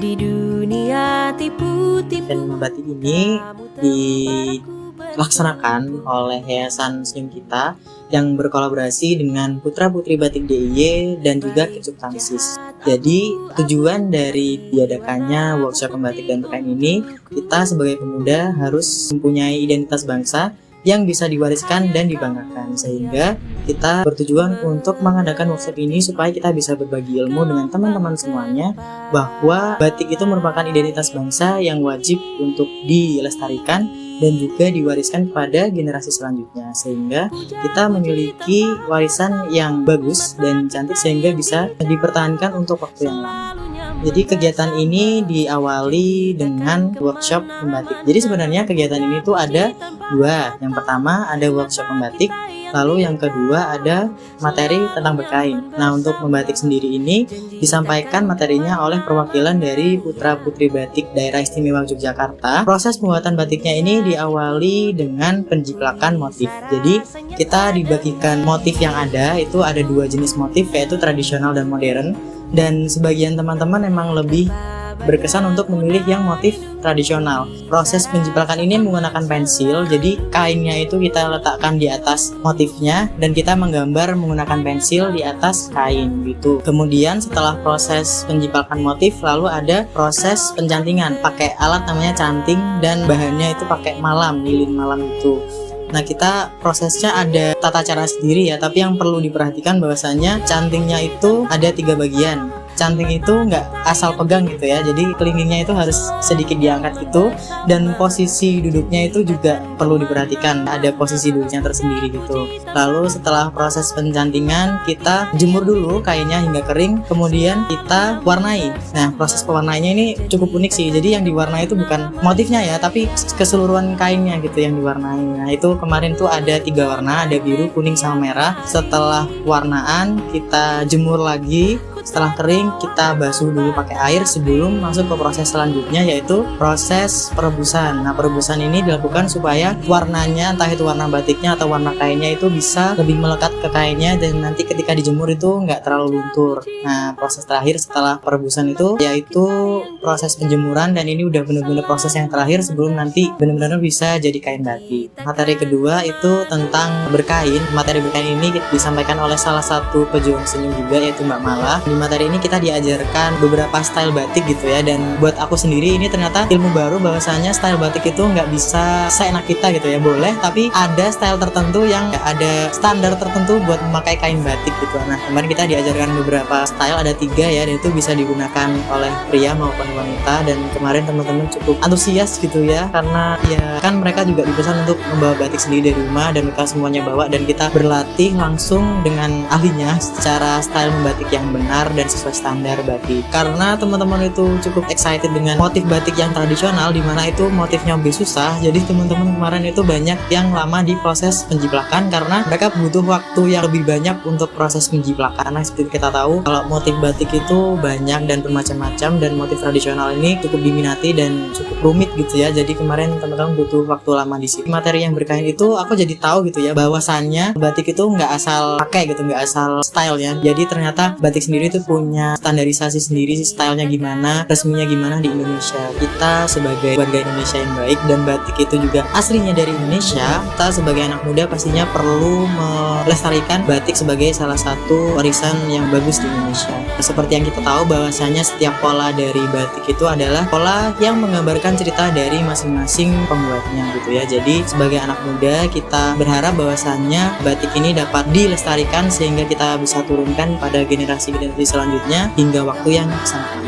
di dunia tipu-tipu. Dan batik ini dilaksanakan oleh Yayasan Senyum Kita yang berkolaborasi dengan Putra Putri Batik DIY dan juga Kecuk Tansis. Jadi tujuan dari diadakannya workshop membatik dan berkain ini, kita sebagai pemuda harus mempunyai identitas bangsa yang bisa diwariskan dan dibanggakan, sehingga kita bertujuan untuk mengadakan workshop ini supaya kita bisa berbagi ilmu dengan teman-teman semuanya bahwa batik itu merupakan identitas bangsa yang wajib untuk dilestarikan dan juga diwariskan kepada generasi selanjutnya, sehingga kita memiliki warisan yang bagus dan cantik sehingga bisa dipertahankan untuk waktu yang lama. Jadi kegiatan ini diawali dengan workshop membatik. Jadi sebenarnya kegiatan ini tuh ada dua. Yang pertama ada workshop membatik, lalu yang kedua ada materi tentang berkain. Nah, untuk membatik sendiri ini disampaikan materinya oleh perwakilan dari Putra Putri Batik Daerah Istimewa Yogyakarta. Proses pembuatan batiknya ini diawali dengan penjiplakan motif. Jadi kita dibagikan motif yang ada, itu ada dua jenis motif, yaitu tradisional dan modern. Dan sebagian teman-teman memang lebih berkesan untuk memilih yang motif tradisional. Proses penjiplakan ini menggunakan pensil, jadi kainnya itu kita letakkan di atas motifnya dan kita menggambar menggunakan pensil di atas kain gitu. Kemudian setelah proses penjiplakan motif, lalu ada proses pencantingan pakai alat namanya canting dan bahannya itu pakai malam, lilin malam itu. Nah, kita prosesnya ada tata cara sendiri ya, tapi yang perlu diperhatikan bahwasanya cantingnya itu ada 3 bagian. Canting itu nggak asal pegang gitu ya, jadi kelingkingnya itu harus sedikit diangkat gitu, dan posisi duduknya itu juga perlu diperhatikan, ada posisi duduknya tersendiri gitu. Lalu setelah proses pencantingan, kita jemur dulu kainnya hingga kering, kemudian kita warnai. Nah, proses pewarnainya ini cukup unik sih, jadi yang diwarnai itu bukan motifnya ya, tapi keseluruhan kainnya gitu yang diwarnai. Nah, itu kemarin tuh ada 3 warna, ada biru, kuning, sama merah. Setelah warnaan kita jemur lagi, setelah kering kita basuh dulu pakai air sebelum masuk ke proses selanjutnya, yaitu proses perebusan. Nah, perebusan ini dilakukan supaya warnanya, entah itu warna batiknya atau warna kainnya, itu bisa lebih melekat ke kainnya dan nanti ketika dijemur itu nggak terlalu luntur. Nah, proses terakhir setelah perebusan itu yaitu proses penjemuran, dan ini udah benar-benar proses yang terakhir sebelum nanti benar-benar bisa jadi kain batik. Materi kedua itu tentang berkain. Materi berkain ini disampaikan oleh salah satu pejuang senyum juga, yaitu Mbak Mala. Di materi ini kita diajarkan beberapa style batik gitu ya, dan buat aku sendiri ini ternyata ilmu baru bahwasanya style batik itu nggak bisa seenak kita gitu ya, boleh, tapi ada style tertentu yang ada standar tertentu buat memakai kain batik gitu. Nah, kemarin kita diajarkan beberapa style, ada 3 ya, dan itu bisa digunakan oleh pria maupun wanita, dan kemarin teman-teman cukup antusias gitu ya, karena ya kan mereka juga dipesan untuk membawa batik sendiri dari rumah dan mereka semuanya bawa, dan kita berlatih langsung dengan ahlinya secara style membatik yang benar dan sesuai standar batik. Karena teman-teman itu cukup excited dengan motif batik yang tradisional, dimana itu motifnya lebih susah, jadi teman-teman kemarin itu banyak yang lama di proses penjiplakan karena mereka butuh waktu yang lebih banyak untuk proses penjiplakan. Karena seperti kita tahu kalau motif batik itu banyak dan bermacam-macam, dan motif tradisional ini cukup diminati dan cukup rumit gitu ya, jadi kemarin teman-teman butuh waktu lama di sini. Materi yang berkain itu aku jadi tahu gitu ya, bahwasannya batik itu nggak asal pakai gitu, nggak asal style ya, jadi ternyata batik sendiri itu punya standarisasi sendiri sih, stylenya gimana, resminya gimana di Indonesia. Kita sebagai warga Indonesia yang baik, dan batik itu juga aslinya dari Indonesia, kita sebagai anak muda pastinya perlu melestarikan batik sebagai salah satu warisan yang bagus di Indonesia. Seperti yang kita tahu bahwasanya setiap pola dari batik itu adalah pola yang menggambarkan cerita dari masing-masing pembuatnya gitu ya. Jadi sebagai anak muda kita berharap bahwasannya batik ini dapat dilestarikan sehingga kita bisa turunkan pada generasi-generasi selanjutnya hingga waktu yang sangat